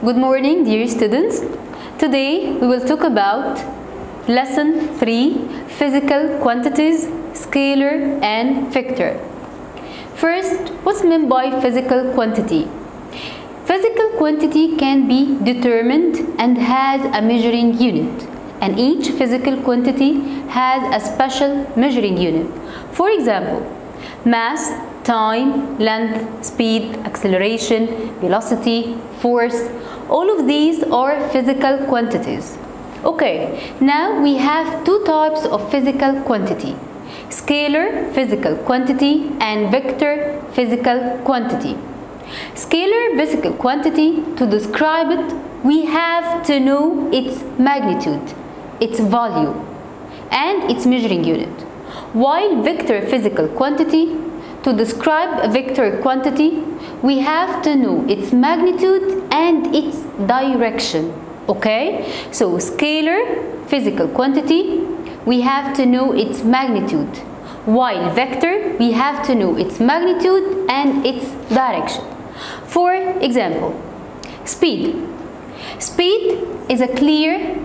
Good morning, dear students. Today we will talk about lesson 3, physical quantities, scalar and vector. First, what's meant by physical quantity? Physical quantity can be determined and has a measuring unit, and each physical quantity has a special measuring unit. For example, mass, time, length, speed, acceleration, velocity, force, all of these are physical quantities. Okay, now we have two types of physical quantity: scalar physical quantity and vector physical quantity. Scalar physical quantity, to describe it, we have to know its magnitude, its value, and its measuring unit. While vector physical quantity, to describe a vector quantity, we have to know its magnitude and its direction. Okay? So scalar physical quantity, we have to know its magnitude, while vector, we have to know its magnitude and its direction. For example, speed. Speed is a clear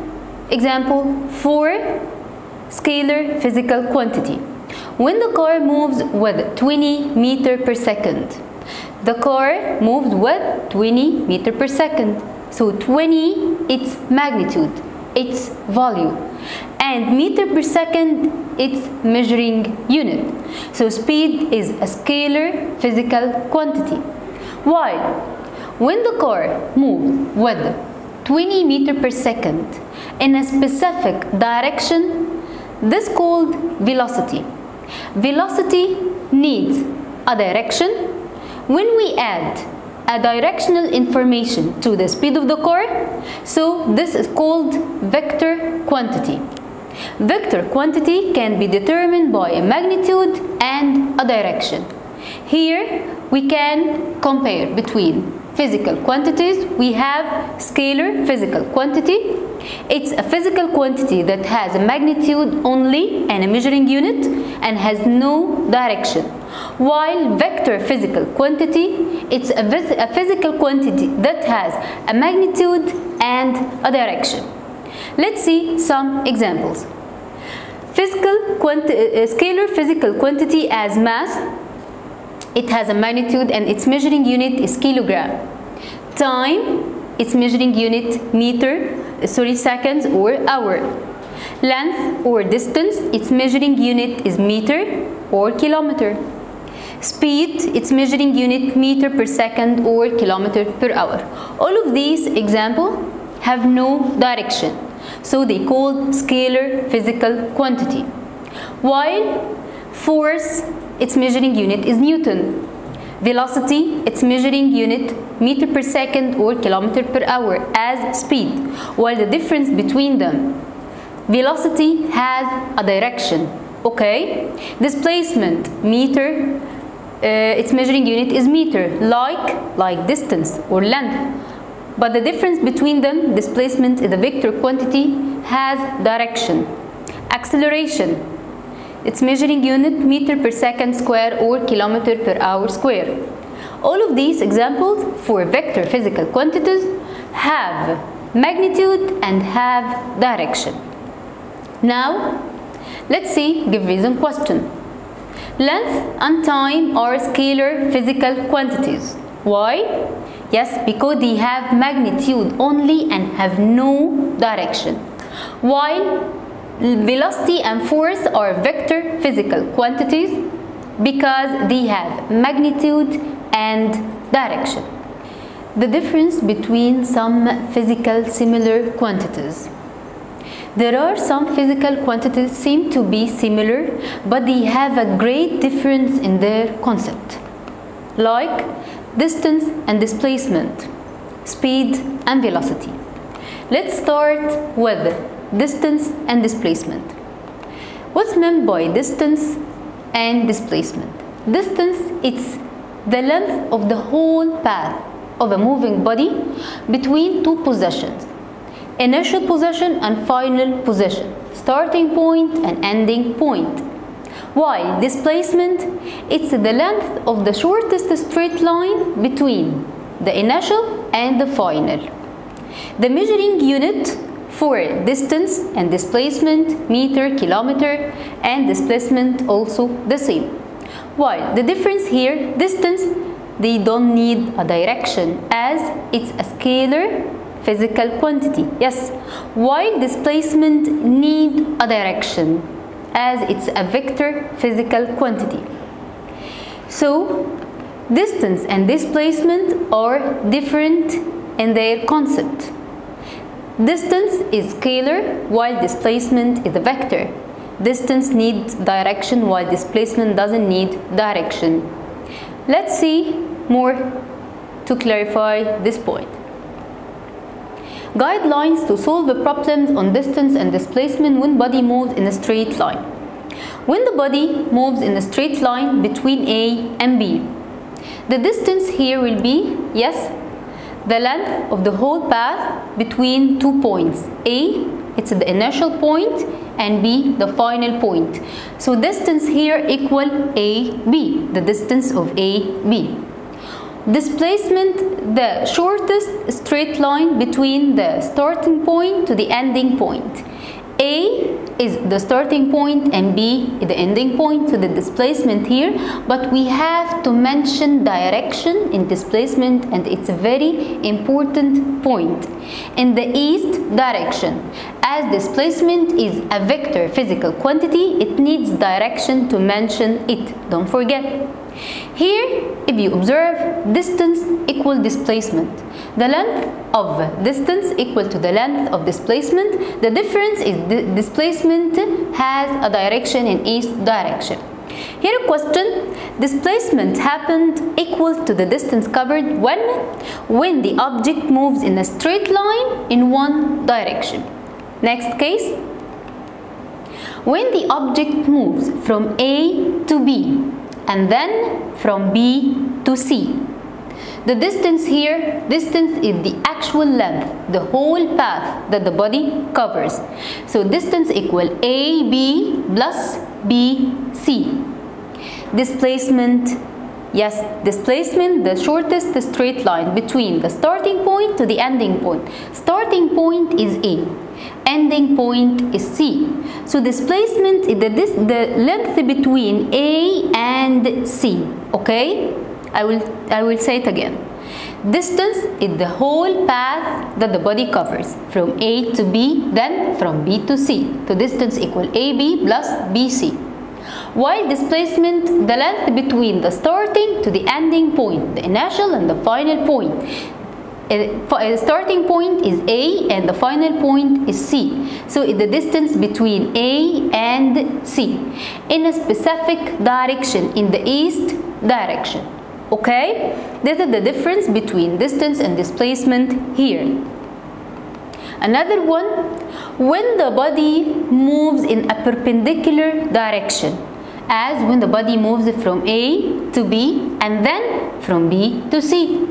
example for scalar physical quantity. When the car moves with 20 meters per second, the car moves with 20 meters per second. So 20, its magnitude, its value, and meter per second, its measuring unit. So speed is a scalar physical quantity. While when the car moves with 20 meters per second in a specific direction, this is called velocity. Velocity needs a direction. When we add a directional information to the speed of the car, so this is called vector quantity. Vector quantity can be determined by a magnitude and a direction. Here we can compare between physical quantities. We have scalar physical quantity. It's a physical quantity that has a magnitude only and a measuring unit and has no direction. While vector physical quantity, it's a physical quantity that has a magnitude and a direction. Let's see some examples. Scalar physical quantity as mass, it has a magnitude and its measuring unit is kilogram. Time, its measuring unit seconds or hour. Length or distance, its measuring unit is meter or kilometer. Speed, its measuring unit meter per second or kilometer per hour. All of these examples have no direction, so they called scalar physical quantity. While force, its measuring unit is Newton. Velocity, its measuring unit meter per second or kilometer per hour as speed. While the difference between them, velocity has a direction. Okay? Displacement, meter, its measuring unit is meter, like distance or length. But the difference between them, displacement is the vector quantity, has direction. Acceleration, its measuring unit meter per second square or kilometer per hour square. All of these examples for vector physical quantities have magnitude and have direction. Now, let's give reason question. Length and time are scalar physical quantities. Why? Yes, because they have magnitude only and have no direction. While velocity and force are vector physical quantities because they have magnitude and direction. The difference between some physical similar quantities. There are some physical quantities seem to be similar, but they have a great difference in their concept, like distance and displacement, speed and velocity. Let's start with distance and displacement. What's meant by distance and displacement? Distance, it's the length of the whole path of a moving body between two positions: initial position and final position, starting point and ending point. While displacement, it's the length of the shortest straight line between the initial and the final. The measuring unit for distance and displacement, meter, kilometer, and displacement also the same. While the difference here, distance, they don't need a direction as it's a scalar physical quantity. Yes, while displacement need a direction as it's a vector physical quantity. So distance and displacement are different in their concept. Distance is scalar while displacement is a vector. Distance needs direction while displacement doesn't need direction. Let's see more to clarify this point. Guidelines to solve the problems on distance and displacement when body moves in a straight line. When the body moves in a straight line between A and B, the distance here will be, yes, the length of the whole path between 2 points. A, it's the initial point, and B, the final point. So distance here equal AB, the distance of AB. Displacement, the shortest straight line between the starting point to the ending point. A is the starting point and B is the ending point, so the displacement here, but we have to mention direction in displacement, and it's a very important point. In the east direction, as displacement is a vector physical quantity, it needs direction to mention it, don't forget. Here, if you observe, distance equal displacement. The length of distance equal to the length of displacement. The difference is the displacement has a direction in east direction. Here a question, displacement happened equal to the distance covered when the object moves in a straight line in one direction. Next case, when the object moves from A to B and then from B to C. The distance here, distance is the actual length, the whole path that the body covers. So distance equal AB plus BC. Displacement, yes, displacement, the shortest straight line between the starting point to the ending point. Starting point is A, ending point is C. So displacement is the length between A and C. Okay, I will say it again. Distance is the whole path that the body covers from A to B, then from B to C. So distance equal AB plus BC. While displacement, the length between the starting to the ending point, the initial and the final point. The starting point is A and the final point is C. So the distance between A and C in a specific direction, in the east direction. Okay? This is the difference between distance and displacement here. Another one, when the body moves in a perpendicular direction, as when the body moves from A to B and then from B to C.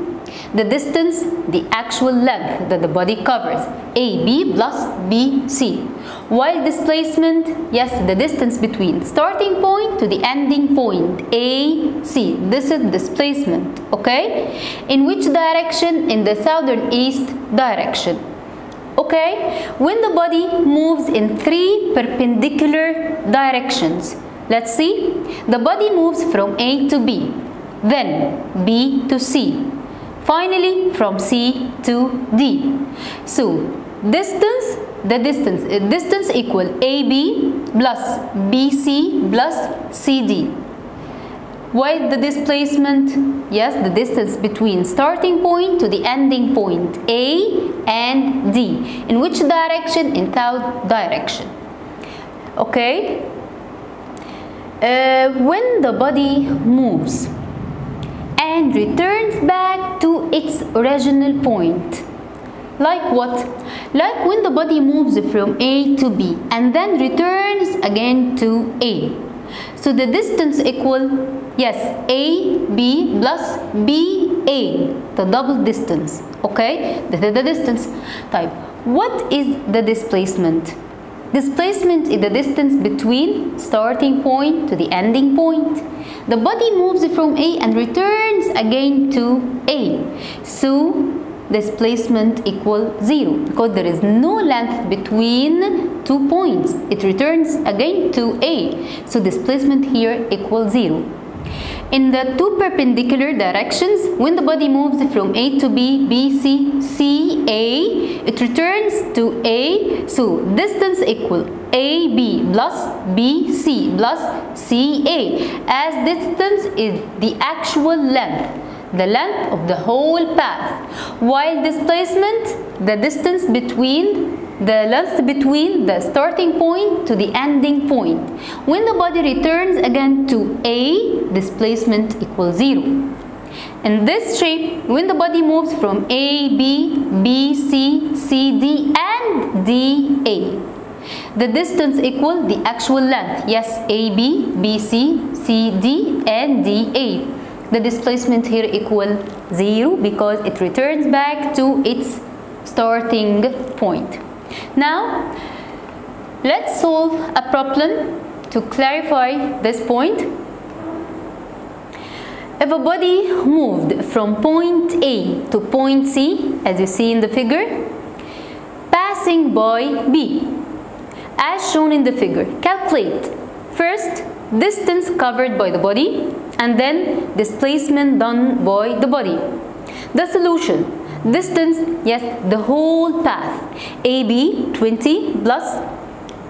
The distance, the actual length that the body covers, AB plus BC. While displacement, yes, the distance between starting point to the ending point, AC. This is displacement, okay? In which direction? In the southern east direction. Okay? When the body moves in 3 perpendicular directions, let's see. The body moves from A to B, then B to C. Finally, from C to D. So, distance equal AB plus BC plus CD. While the displacement, yes, the distance between starting point to the ending point, A and D. In which direction? In south direction. Okay? When the body moves and returns back to its original point. Like what? Like when the body moves from A to B and then returns again to A. So the distance equal, yes, AB plus BA, the double distance. Okay, this is the distance type. What is the displacement? Displacement is the distance between starting point to the ending point. The body moves from A and returns again to A. So displacement equal 0 because there is no length between 2 points. It returns again to A, so displacement here equals 0. In the two perpendicular directions, when the body moves from A to B, B, C, C, A, it returns to A, so distance equal AB plus BC plus CA, as distance is the actual length, the length of the whole path, while displacement, the distance between the length between the starting point to the ending point. When the body returns again to A, displacement equals 0. In this shape, when the body moves from A, B, B, C, C, D and D, A, the distance equal the actual length. Yes, A, B, B, C, C, D and D, A. The displacement here equal 0 because it returns back to its starting point. Now, let's solve a problem to clarify this point. If a body moved from point A to point C, as you see in the figure, passing by B, as shown in the figure, calculate first distance covered by the body and then displacement done by the body. The solution: distance, yes, the whole path, AB 20 plus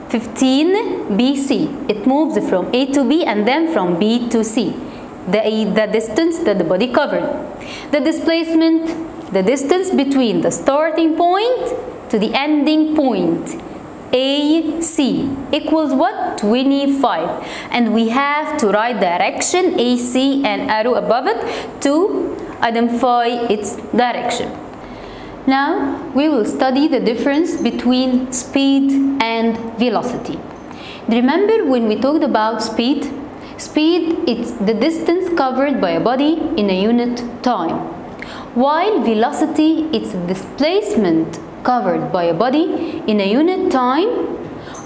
15 BC. It moves from A to B and then from B to C, the distance that the body covered. The displacement, the distance between the starting point to the ending point, AC, equals what? 25. And we have to write direction AC and arrow above it to identify its direction. Now we will study the difference between speed and velocity. Remember when we talked about speed? Speed is the distance covered by a body in a unit time, while velocity is displacement covered by a body in a unit time,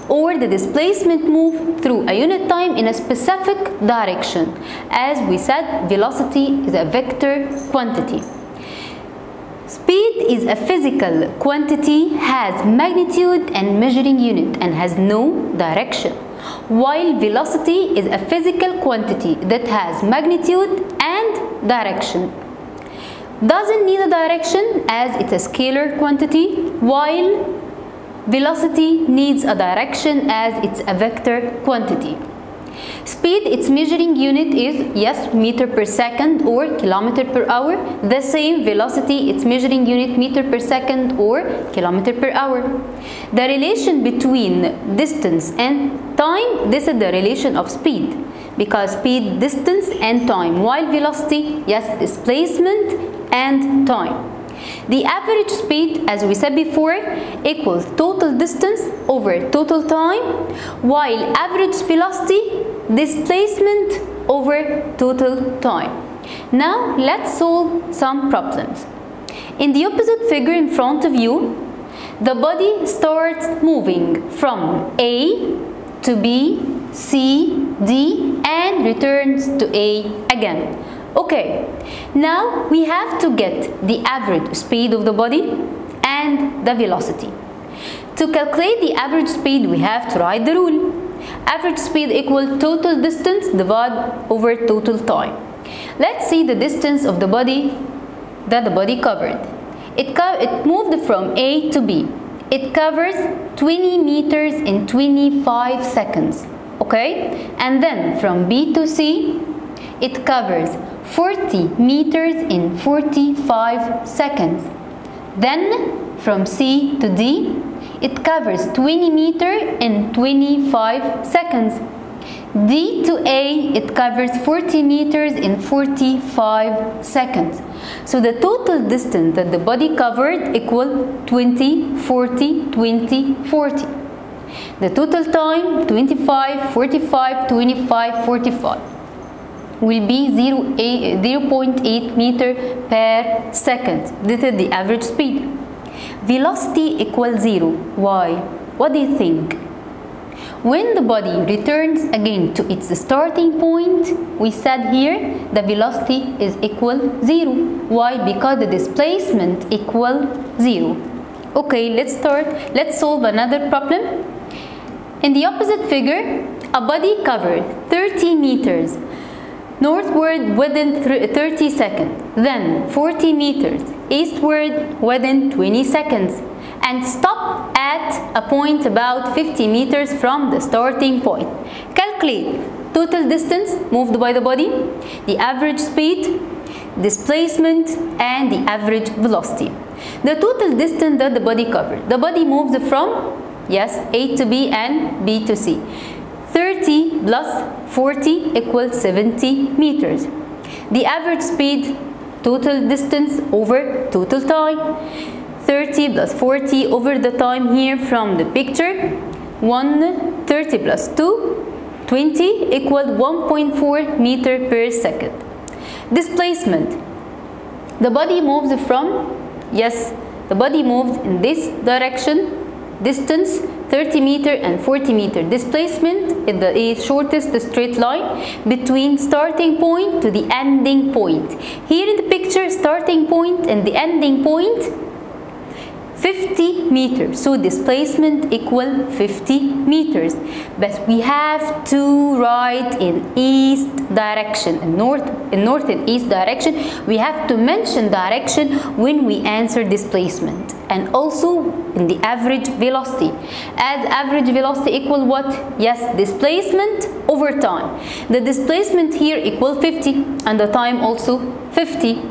or the displacement moved through a unit time in a specific direction. As we said, velocity is a vector quantity. Speed is a physical quantity, has magnitude and measuring unit and has no direction, while velocity is a physical quantity that has magnitude and direction. Doesn't need a direction as it's a scalar quantity, while velocity needs a direction as it's a vector quantity. Speed, its measuring unit is, yes, meter per second or kilometer per hour. The same velocity, its measuring unit meter per second or kilometer per hour. The relation between distance and time, this is the relation of speed, because speed, distance and time, while velocity, yes, displacement and time. The average speed, as we said before, equals total distance over total time, while average velocity, displacement over total time. Now let's solve some problems. In the opposite figure in front of you, the body starts moving from A to B, C, D and returns to A again. Okay, now we have to get the average speed of the body and the velocity. To calculate the average speed, we have to write the rule. Average speed equals total distance divided over total time. Let's see the distance of the body that the body covered. It moved from A to B. It covers 20 meters in 25 seconds. Okay, and then from B to C, it covers 40 meters in 45 seconds. Then from C to D, it covers 20 meters in 25 seconds. D to A, it covers 40 meters in 45 seconds. So the total distance that the body covered equal 20, 40, 20, 40. The total time 25, 45, 25, 45 will be 0.8 meter per second. This is the average speed. Velocity equals 0. Why? What do you think? When the body returns again to its starting point, we said here the velocity is equal 0. Why? Because the displacement equal 0. Okay, let's start. Let's solve another problem. In the opposite figure, a body covered 30 meters northward within 30 seconds, then 40 meters eastward within 20 seconds, and stop at a point about 50 meters from the starting point. Calculate total distance moved by the body, the average speed, displacement, and the average velocity. The total distance that the body covered. The body moved from, yes, A to B and B to C. 30 plus 40 equals 70 meters. The average speed, total distance over total time. 30 plus 40 over the time here from the picture. 30 plus 2, 20 equal 1.4 meter per second. Displacement. The body moves from, yes, the body moved in this direction. Distance 30 meter and 40 meter. Displacement is the shortest straight line between starting point to the ending point. Here in the picture, starting point and the ending point 50 meters. So displacement equal 50 meters. But we have to write in east direction, in north and east direction. We have to mention direction when we answer displacement, and also in the average velocity. As average velocity equal what? Yes, displacement over time. The displacement here equal 50 and the time also 50.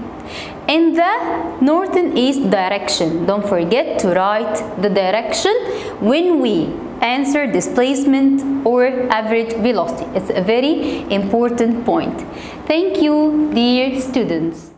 In the north and east direction, don't forget to write the direction when we answer displacement or average velocity. It's a very important point. Thank you, dear students.